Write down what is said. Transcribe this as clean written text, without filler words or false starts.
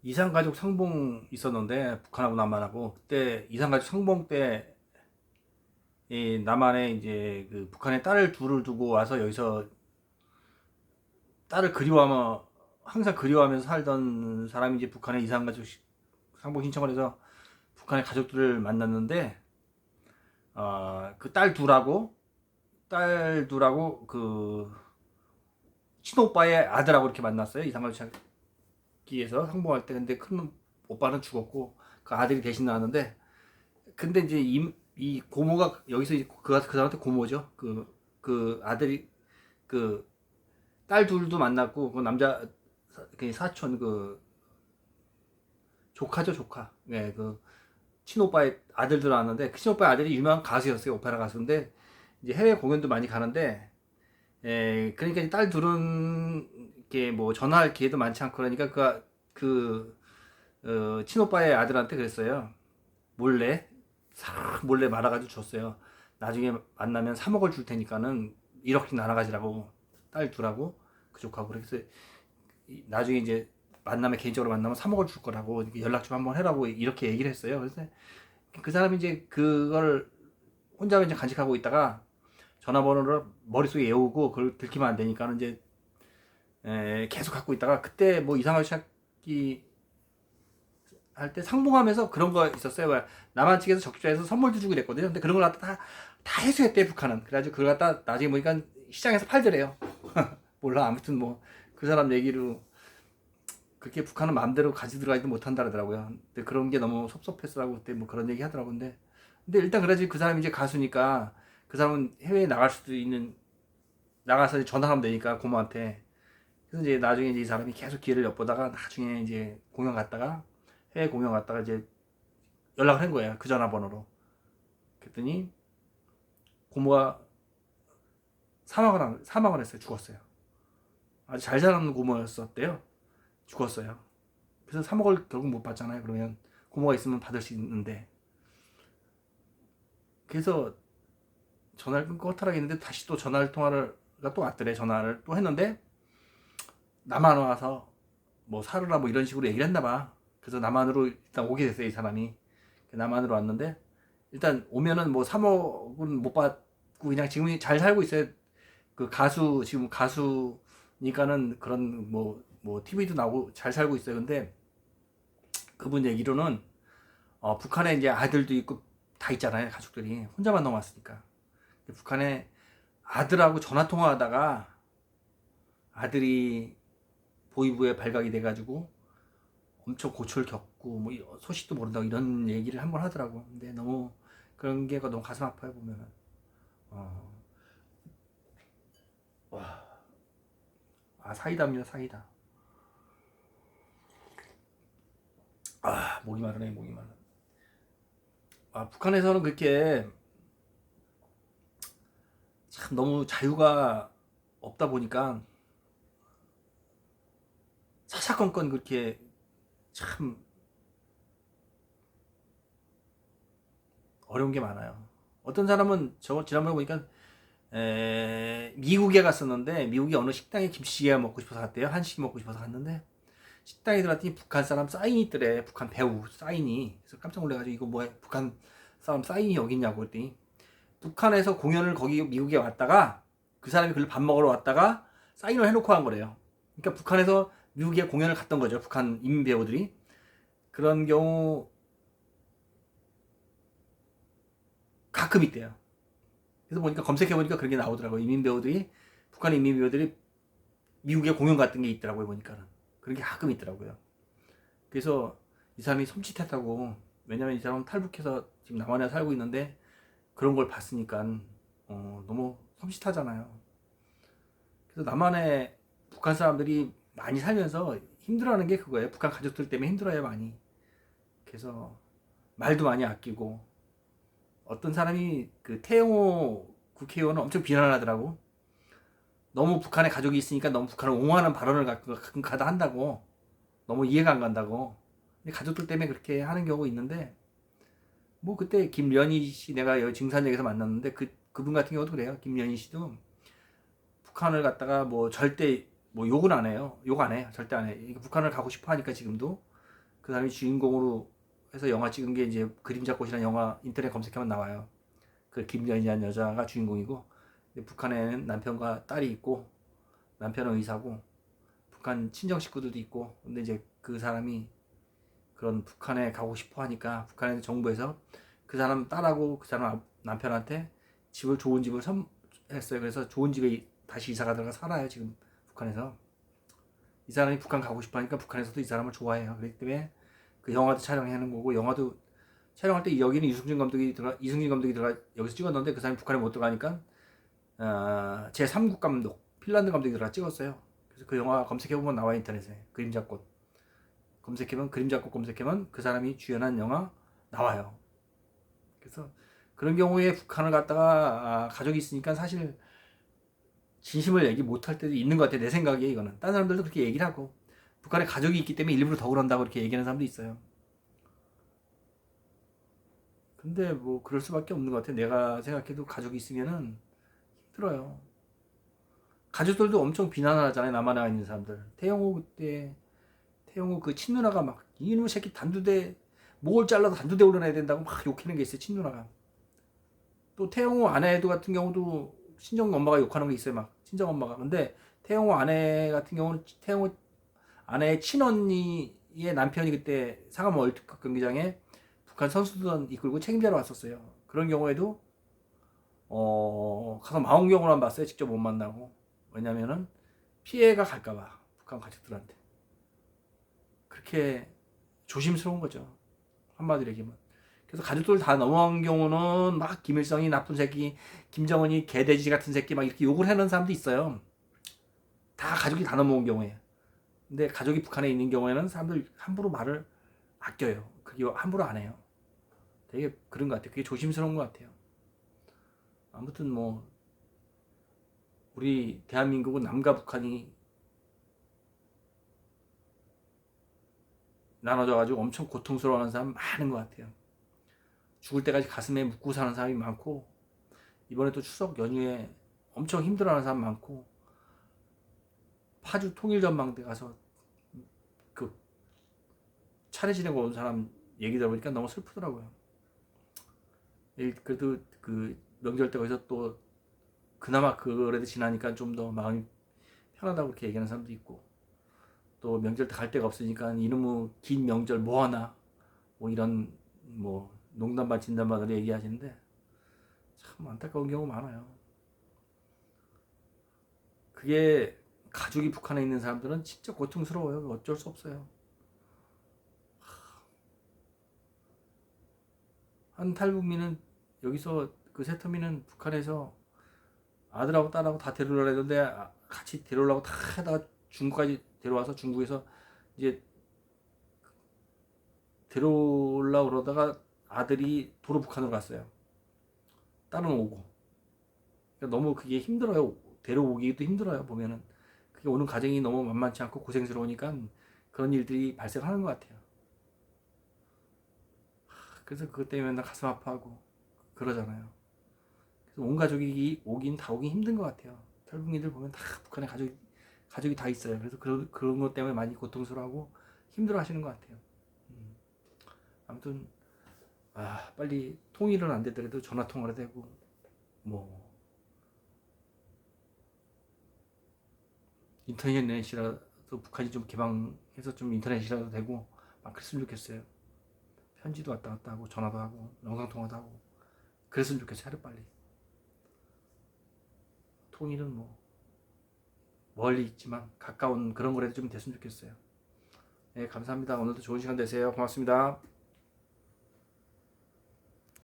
이산가족 상봉 있었는데 북한하고 남한하고 그때 이산가족 상봉 때 이 남한에 이제 그 북한에 딸을 둘을 두고 와서 여기서 딸을 그리워하며 항상 그리워하면서 살던 사람이 이제 북한에 이산가족 상봉 신청을 해서 북한의 가족들을 만났는데 그 딸 둘하고 그 친오빠의 아들하고 이렇게 만났어요. 이산가족 기에서 상봉할 때. 근데 큰 오빠는 죽었고 그 아들이 대신 나왔는데, 근데 이제 이 고모가 여기서 그 사람한테 고모죠. 그 아들이 그 딸 둘도 만났고 그 남자 그 사촌 그 조카죠, 조카. 네, 그 친오빠의 아들도 나왔는데 그 친오빠의 아들이 유명한 가수였어요. 오페라 가수인데 이제 해외 공연도 많이 가는데, 그러니까 딸 둘은 이렇게 뭐 전화할 기회도 많지 않고 그러니까 친오빠의 아들한테 그랬어요. 몰래 싹 몰래 말아가지고 줬어요. 나중에 만나면 3억을 줄 테니까는 1억씩 나눠 가지라고. 딸 둘하고 그족하고. 그래서 나중에 이제 만나면 개인적으로 만나면 3억을 줄 거라고 연락 좀 한번 해라고 이렇게 얘기를 했어요. 그래서 그 사람이 이제 그걸 혼자 이제 간직하고 있다가 전화번호를 머릿속에 외우고 그걸 들키면 안 되니까는 이제 계속 갖고 있다가 그때 뭐 이상한 찾기 할 때 상봉하면서 그런 거 있었어요. 왜 남한 측에서 적자해서 선물도 주고 그랬거든요. 근데 그런 걸 갖다 다 해소했대, 북한은. 그래가지고 그걸 갖다 나중에 보니까 시장에서 팔더래요. 몰라. 아무튼 뭐 그 사람 얘기로 그렇게 북한은 마음대로 가지 들어가지도 못한다 그러더라고요. 근데 그런 게 너무 섭섭했어라고 그때 뭐 그런 얘기 하더라고. 근데 일단 그래야지. 그 사람이 이제 가수니까 그 사람은 해외에 나갈 수도 있는, 나가서 이제 전화하면 되니까 고모한테. 그래서 이제 나중에 이제 이 사람이 계속 기회를 엿보다가 나중에 이제 공연 갔다가, 해외 공연 갔다가 이제 연락을 한 거예요. 그 전화번호로. 그랬더니 고모가 사망을 했어요. 죽었어요. 아주 잘 자라는 고모였었대요. 죽었어요. 그래서 3억을 결국 못 받잖아요. 그러면 고모가 있으면 받을 수 있는데. 그래서 전화를 끊고 허탈하게 했는데 다시 또 전화를 통화가 또 왔더래. 전화를 또 했는데 남한 와서 뭐 사르라 뭐 이런 식으로 얘기를 했나 봐. 그래서 남한으로 일단 오게 됐어요. 이 사람이. 남한으로 왔는데 일단 오면은 뭐 3억은 못 받고 그냥 지금 잘 살고 있어요. 그 가수, 지금 가수니까는 그런 뭐 TV도 나오고 잘 살고 있어요. 근데 그분 얘기로는 북한에 이제 아들도 있고 다 있잖아요. 가족들이 혼자만 넘어왔으니까. 북한에 아들하고 전화 통화하다가 아들이 보이부에 발각이 돼가지고 엄청 고초를 겪고 뭐 소식도 모른다고 이런 얘기를 한번 하더라고. 근데 너무 그런 게 너무 가슴 아파요, 보면은. 어, 와, 사이다입니다, 사이다. 목이 마르네, 목이 마르네. 북한에서는 그렇게 참 너무 자유가 없다 보니까 사사건건 그렇게 참 어려운 게 많아요. 어떤 사람은 저 지난번에 보니까 미국에 갔었는데 미국의 어느 식당에 김치찌개 먹고 싶어서 갔대요. 한식 먹고 싶어서 갔는데 식당에 들어갔더니 북한 사람 사인이 있더래. 북한 배우 사인이. 그래서 깜짝 놀래가지고 이거 뭐야, 북한 사람 사인이 여기 있냐고 그랬더니 북한에서 공연을 거기 미국에 왔다가 그 사람이 그걸 밥 먹으러 왔다가 사인을 해놓고 한 거래요. 그러니까 북한에서 미국에 공연을 갔던 거죠. 북한 인민 배우들이. 그런 경우 가끔 있대요. 그래서 보니까 검색해보니까 그런 게 나오더라고요. 북한 인민 배우들이 미국에 공연 갔던 게 있더라고요. 보니까는. 그런 게 가끔 있더라고요. 그래서 이 사람이 섬찟했다고. 왜냐면 이 사람은 탈북해서 지금 남한에 살고 있는데 그런 걸 봤으니까 너무 섬찟하잖아요. 그래서 남한에 북한 사람들이 많이 살면서 힘들어하는 게 그거예요. 북한 가족들 때문에 힘들어요, 많이. 그래서 말도 많이 아끼고. 어떤 사람이 그 태영호 국회의원은 엄청 비난을 하더라고. 너무 북한에 가족이 있으니까 너무 북한을 옹호하는 발언을 가끔 가다 한다고. 너무 이해가 안 간다고. 근데 가족들 때문에 그렇게 하는 경우가 있는데, 뭐 그때 김연희 씨 내가 여기 증산역에서 만났는데 그분 같은 경우도 그래요. 김연희 씨도 북한을 갔다가 뭐 절대 뭐 욕은 안 해요. 욕 안 해요. 절대 안 해요. 북한을 가고 싶어 하니까 지금도. 그 사람이 주인공으로 해서 영화 찍은 게 이제 그림자꽃이라는 영화 인터넷 검색하면 나와요. 그 김연이라는 여자가 주인공이고 북한에는 남편과 딸이 있고 남편은 의사고 북한 친정 식구들도 있고 근데 이제 그 사람이 그런 북한에 가고 싶어 하니까 북한의 정부에서 그 사람 딸하고 그 사람 남편한테 집을 좋은 집을 선했어요. 그래서 좋은 집에 다시 이사 가다가 살아요 지금 북한에서. 이 사람이 북한 가고 싶어 하니까 북한에서도 이 사람을 좋아해요. 그렇기 때문에 그 영화도 촬영하는 거고 영화도 촬영할 때 여기는 이승진 감독이 들어가 여기서 찍었는데 그 사람이 북한에 못 들어가니까 제 3국 감독 핀란드 감독이 들어가 찍었어요. 그래서 그 영화 검색해보면 나와요 인터넷에. 그림자꽃 그림자꽃 검색하면 그 사람이 주연한 영화 나와요. 그래서 그런 경우에 북한을 갔다가 가족이 있으니까 사실 진심을 얘기 못할 때도 있는 것 같아요. 내 생각에 이거는. 다른 사람들도 그렇게 얘기를 하고 북한에 가족이 있기 때문에 일부러 더 그런다고 이렇게 얘기하는 사람도 있어요. 근데 뭐 그럴 수밖에 없는 것 같아요. 내가 생각해도 가족이 있으면은 힘들어요. 가족들도 엄청 비난을 하잖아요. 남한에 있는 사람들. 태영호 그 친누나가 막 이놈의 새끼 단두대 목을 잘라도 단두대 올려놔야 된다고 막 욕하는 게 있어요. 친누나가. 또 태영호 아내도 같은 경우도 친정 엄마가 욕하는 게 있어요. 막 친정 엄마가. 근데 태영호 아내 같은 경우는 태영호 아내의 친언니의 남편이 그때 상암 월드컵 경기장에 북한 선수단 이끌고 책임자로 왔었어요. 그런 경우에도 가서 망원경으로만 봤어요. 직접 못 만나고. 왜냐면은 피해가 갈까봐 북한 가족들한테. 그렇게 조심스러운 거죠. 한마디로 얘기하면. 그래서 가족들 다 넘어간 경우는 막 김일성이 나쁜 새끼, 김정은이 개돼지 같은 새끼 막 이렇게 욕을 하는 사람도 있어요. 다 가족이 다 넘어온 경우에. 근데 가족이 북한에 있는 경우에는 사람들 함부로 말을 아껴요. 그게 함부로 안 해요. 되게 그런 것 같아요. 그게 조심스러운 것 같아요. 아무튼 뭐 우리 대한민국은 남과 북한이 나눠져가지고 엄청 고통스러워하는 사람 많은 것 같아요. 죽을 때까지 가슴에 묻고 사는 사람이 많고 이번에 또 추석 연휴에 엄청 힘들어하는 사람 많고 파주 통일전망대 가서 그 차례 지내고 온 사람 얘기 들어보니까 너무 슬프더라고요. 그래도 그 명절 때 거기서 또 그나마 그래도 지나니까 좀 더 마음이 편하다고 그렇게 얘기하는 사람도 있고 또 명절 때 갈 데가 없으니까 이놈의 긴 명절 뭐 하나 뭐 이런 뭐 농담 반 진담 반으로 얘기하시는데 참 안타까운 경우 많아요. 그게 가족이 북한에 있는 사람들은 진짜 고통스러워요. 어쩔 수 없어요. 한 탈북민은 여기서 그 세터민은 북한에서 아들하고 딸하고 다 데려오려 했는데 같이 데려오려고 다 하다가 중국까지 데려와서 중국에서 이제 데려오려고 그러다가 아들이 도로 북한으로 갔어요. 딸은 오고. 그러니까 너무 그게 힘들어요. 데려오기도 힘들어요. 보면은 그게 오는 과정이 너무 만만치 않고 고생스러우니까 그런 일들이 발생하는 것 같아요. 그래서 그것 때문에 나 가슴 아파하고 그러잖아요. 그래서 온 가족이 오긴 다 오긴 힘든 것 같아요. 탈북민들 보면 다 북한에 가족이 다 있어요. 그래서 그런 것 때문에 많이 고통스러워하고 힘들어 하시는 것 같아요. 아무튼 빨리 통일은 안 되더라도 전화 통화를 되고 뭐 인터넷이라도 북한이 좀 개방해서 좀 인터넷이라도 되고 막 그랬으면 좋겠어요. 편지도 왔다 갔다 하고 전화도 하고 영상 통화도 하고 그랬으면 좋겠어요. 하루 빨리. 통일은 뭐 멀리 있지만 가까운 그런 거라도 좀 됐으면 좋겠어요. 네, 감사합니다. 오늘도 좋은 시간 되세요. 고맙습니다.